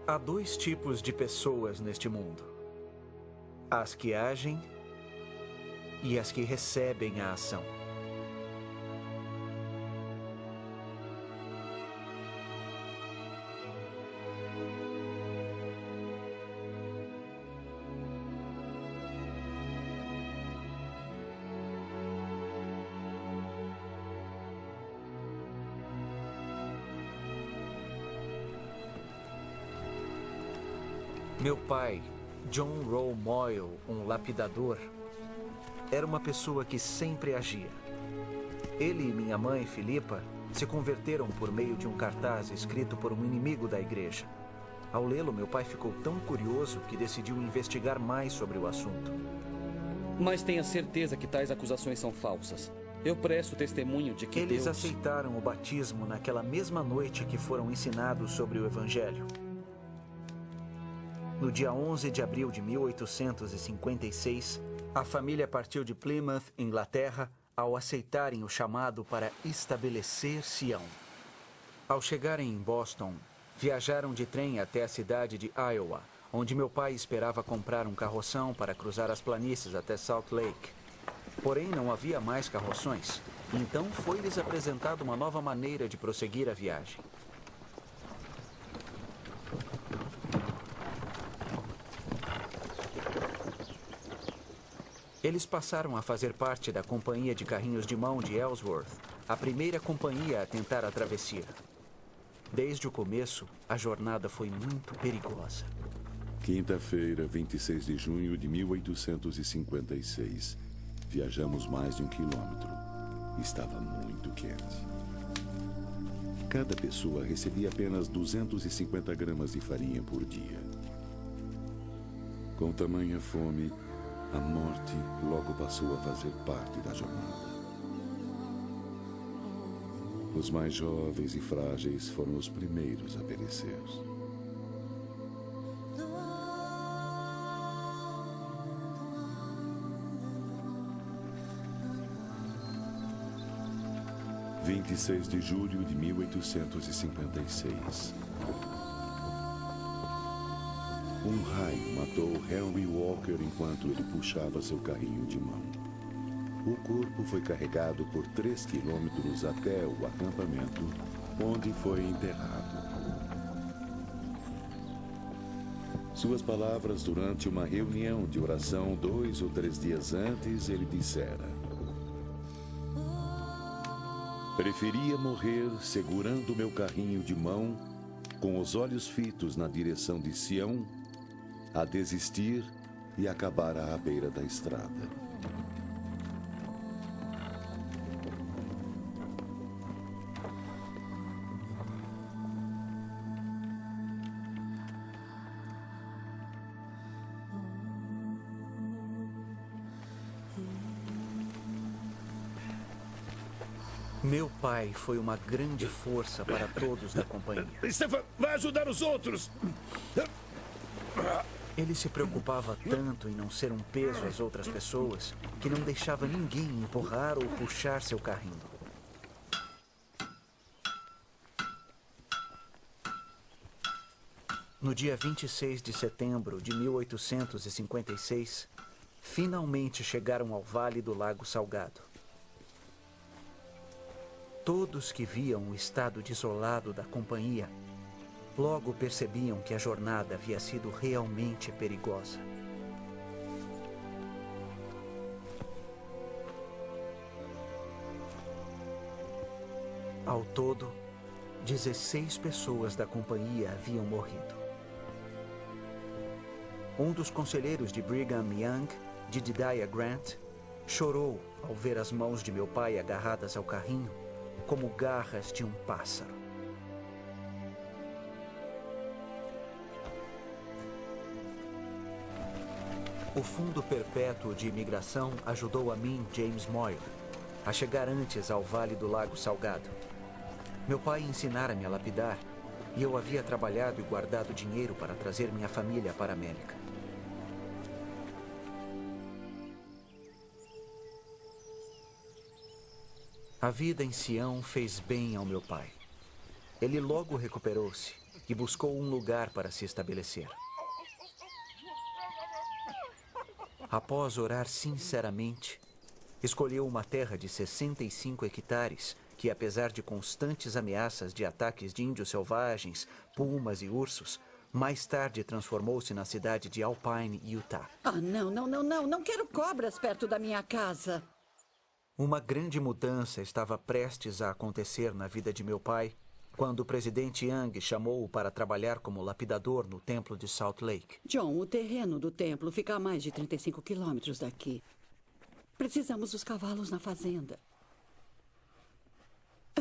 Há dois tipos de pessoas neste mundo: as que agem e as que recebem a ação. Meu pai, John Rowe Moyle, um lapidador, era uma pessoa que sempre agia. Ele e minha mãe, Philippa, se converteram por meio de um cartaz escrito por um inimigo da igreja. Ao lê-lo, meu pai ficou tão curioso que decidiu investigar mais sobre o assunto. Mas tenha certeza que tais acusações são falsas. Eu presto testemunho de que Eles Deus... aceitaram o batismo naquela mesma noite que foram ensinados sobre o Evangelho. No dia 11 de abril de 1856, a família partiu de Plymouth, Inglaterra, ao aceitarem o chamado para estabelecer Sião. Ao chegarem em Boston, viajaram de trem até a cidade de Iowa, onde meu pai esperava comprar um carroção para cruzar as planícies até Salt Lake. Porém, não havia mais carroções, então foi-lhes apresentada uma nova maneira de prosseguir a viagem. Eles passaram a fazer parte da Companhia de Carrinhos de Mão de Ellsworth, a primeira companhia a tentar a travessia. Desde o começo, a jornada foi muito perigosa. Quinta-feira, 26 de junho de 1856. Viajamos mais de 1 quilômetro. Estava muito quente. Cada pessoa recebia apenas 250 gramas de farinha por dia. Com tamanha fome, a morte logo passou a fazer parte da jornada. Os mais jovens e frágeis foram os primeiros a perecer. – 26 de julho de 1856. Um raio matou Henry Walker enquanto ele puxava seu carrinho de mão. O corpo foi carregado por 3 quilômetros até o acampamento, onde foi enterrado. Suas palavras durante uma reunião de oração 2 ou 3 dias antes, ele dissera: preferia morrer segurando meu carrinho de mão, com os olhos fitos na direção de Sião, a desistir e acabar à beira da estrada. Meu pai foi uma grande força para todos da companhia. Stefan, vai ajudar os outros! Ele se preocupava tanto em não ser um peso às outras pessoas que não deixava ninguém empurrar ou puxar seu carrinho. No dia 26 de setembro de 1856, finalmente chegaram ao Vale do Lago Salgado. Todos que viam o estado desolado da companhia logo percebiam que a jornada havia sido realmente perigosa. Ao todo, 16 pessoas da companhia haviam morrido. Um dos conselheiros de Brigham Young, Jedediah Grant, chorou ao ver as mãos de meu pai agarradas ao carrinho como garras de um pássaro. O Fundo Perpétuo de Imigração ajudou a mim, James Moyle, a chegar antes ao Vale do Lago Salgado. Meu pai ensinara-me a lapidar e eu havia trabalhado e guardado dinheiro para trazer minha família para a América. A vida em Sião fez bem ao meu pai. Ele logo recuperou-se e buscou um lugar para se estabelecer. Após orar sinceramente, escolheu uma terra de 65 hectares que, apesar de constantes ameaças de ataques de índios selvagens, pumas e ursos, mais tarde transformou-se na cidade de Alpine, Utah. Ah, não quero cobras perto da minha casa. Uma grande mudança estava prestes a acontecer na vida de meu pai quando o presidente Young chamou-o para trabalhar como lapidador no templo de Salt Lake. John, o terreno do templo fica a mais de 35 quilômetros daqui. Precisamos dos cavalos na fazenda.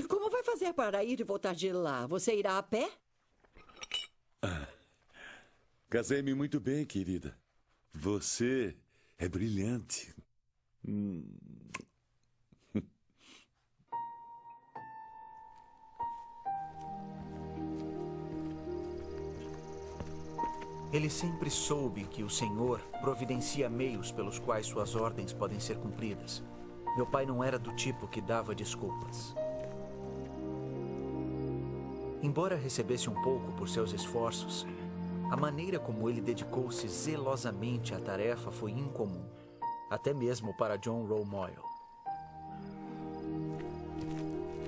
Como vai fazer para ir e voltar de lá? Você irá a pé? Casei-me muito bem, querida. Você é brilhante. Ele sempre soube que o Senhor providencia meios pelos quais suas ordens podem ser cumpridas. Meu pai não era do tipo que dava desculpas. Embora recebesse um pouco por seus esforços, a maneira como ele dedicou-se zelosamente à tarefa foi incomum, até mesmo para John Rowe Moyle.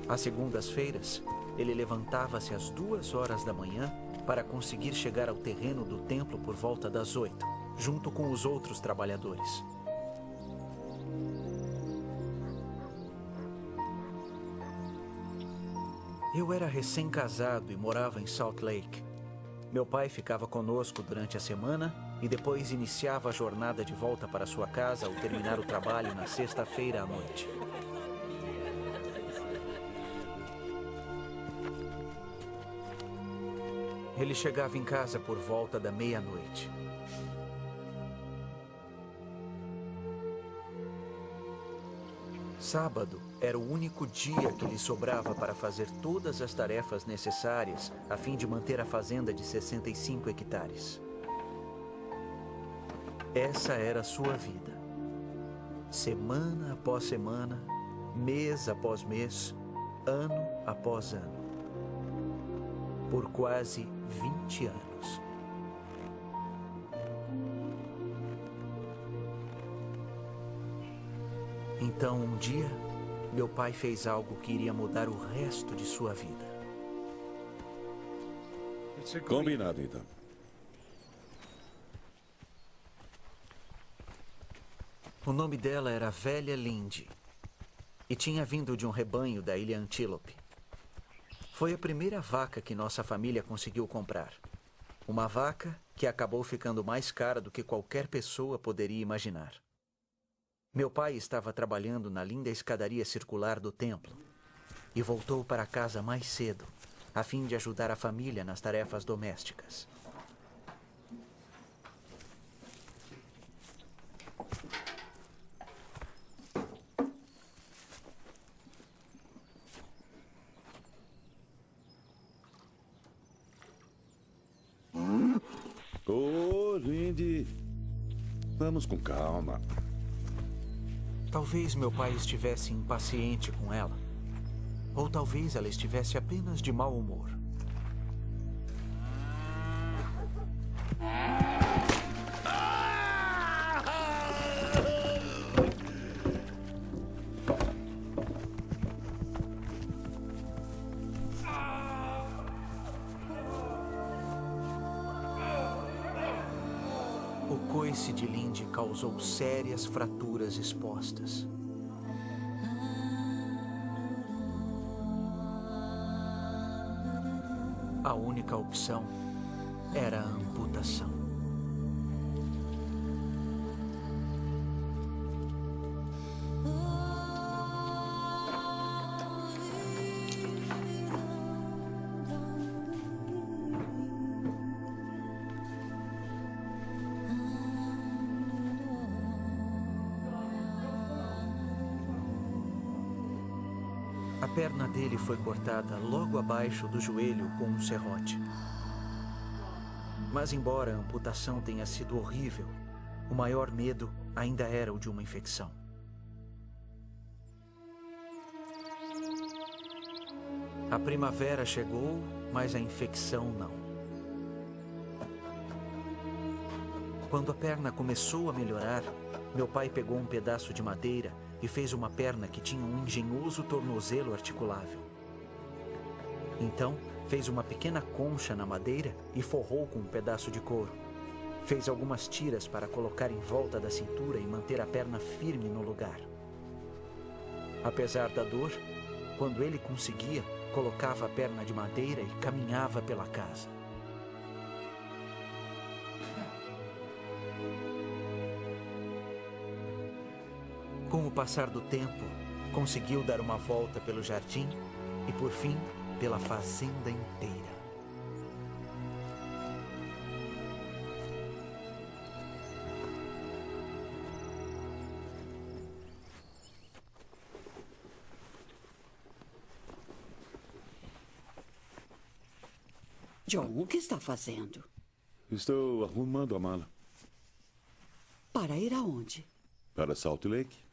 Às segundas-feiras, ele levantava-se às 2 horas da manhã para conseguir chegar ao terreno do templo por volta das 8, junto com os outros trabalhadores. Eu era recém-casado e morava em Salt Lake. Meu pai ficava conosco durante a semana e depois iniciava a jornada de volta para sua casa ao terminar o trabalho na sexta-feira à noite. Ele chegava em casa por volta da meia-noite. Sábado era o único dia que lhe sobrava para fazer todas as tarefas necessárias a fim de manter a fazenda de 65 hectares. Essa era a sua vida. Semana após semana, mês após mês, ano após ano. Por quase 20 anos. Então, um dia, meu pai fez algo que iria mudar o resto de sua vida. Combinado, então. O nome dela era Velha Lindy e tinha vindo de um rebanho da ilha Antílope. Foi a primeira vaca que nossa família conseguiu comprar. Uma vaca que acabou ficando mais cara do que qualquer pessoa poderia imaginar. Meu pai estava trabalhando na linda escadaria circular do templo e voltou para casa mais cedo, a fim de ajudar a família nas tarefas domésticas. Ô, Lindy. Vamos com calma. Talvez meu pai estivesse impaciente com ela. Ou talvez ela estivesse apenas de mau humor. O coice de Lindy causou sérias fraturas expostas. A única opção era a amputação. A perna dele foi cortada logo abaixo do joelho com um serrote. Mas embora a amputação tenha sido horrível, o maior medo ainda era o de uma infecção. A primavera chegou, mas a infecção não. Quando a perna começou a melhorar, meu pai pegou um pedaço de madeira e fez uma perna que tinha um engenhoso tornozelo articulável. Então, fez uma pequena concha na madeira e forrou com um pedaço de couro. Fez algumas tiras para colocar em volta da cintura e manter a perna firme no lugar. Apesar da dor, quando ele conseguia, colocava a perna de madeira e caminhava pela casa. Com o passar do tempo, conseguiu dar uma volta pelo jardim e, por fim, pela fazenda inteira. John, o que está fazendo? Estou arrumando a mala. Para ir aonde? Para Salt Lake?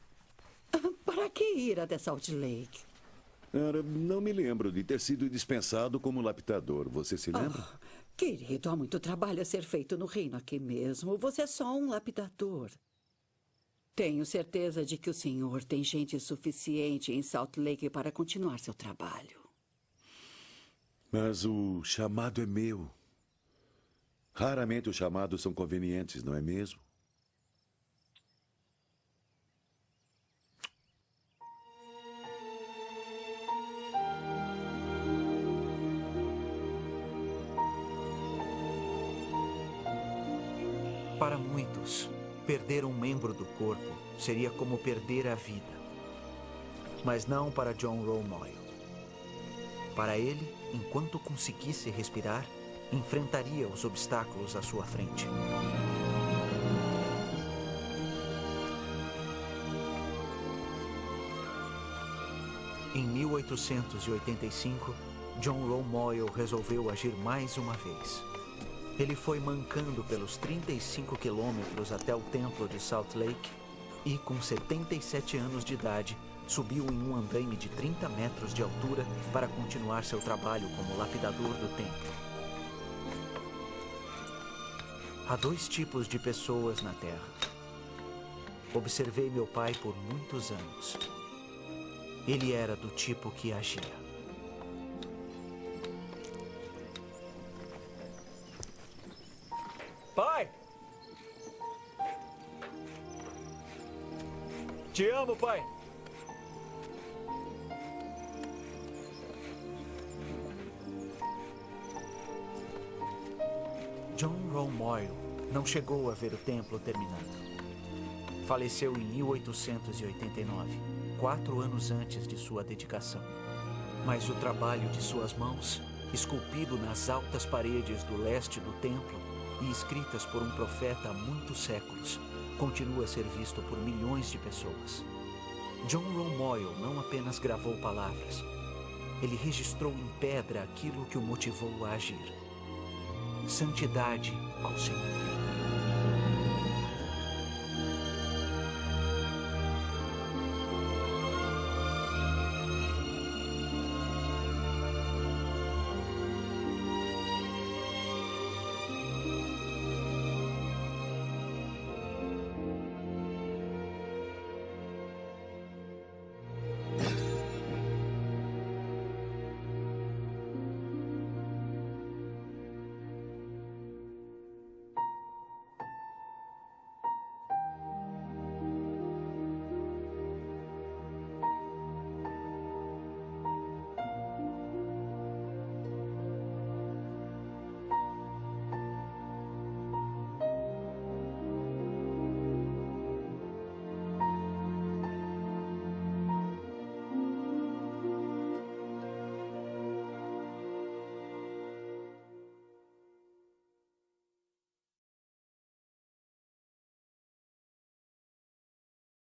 Para que ir até Salt Lake? Não me lembro de ter sido dispensado como lapidador. Você se lembra? Querido, há muito trabalho a ser feito no reino aqui mesmo. Você é só um lapidador. Tenho certeza de que o senhor tem gente suficiente em Salt Lake para continuar seu trabalho. Mas o chamado é meu. Raramente os chamados são convenientes, não é mesmo? Para muitos, perder um membro do corpo seria como perder a vida. Mas não para John Romoyle. Para ele, enquanto conseguisse respirar, enfrentaria os obstáculos à sua frente. Em 1885, John Romoyle resolveu agir mais uma vez. Ele foi mancando pelos 35 quilômetros até o templo de Salt Lake e, com 77 anos de idade, subiu em um andaime de 30 metros de altura para continuar seu trabalho como lapidador do templo. Há dois tipos de pessoas na Terra. Observei meu pai por muitos anos. Ele era do tipo que agia. Pai! Te amo, pai! John Romoyle não chegou a ver o templo terminado. Faleceu em 1889, 4 anos antes de sua dedicação. Mas o trabalho de suas mãos, esculpido nas altas paredes do leste do templo e escritas por um profeta há muitos séculos, continua a ser visto por milhões de pessoas. John Romoyle não apenas gravou palavras, ele registrou em pedra aquilo que o motivou a agir. Santidade ao Senhor.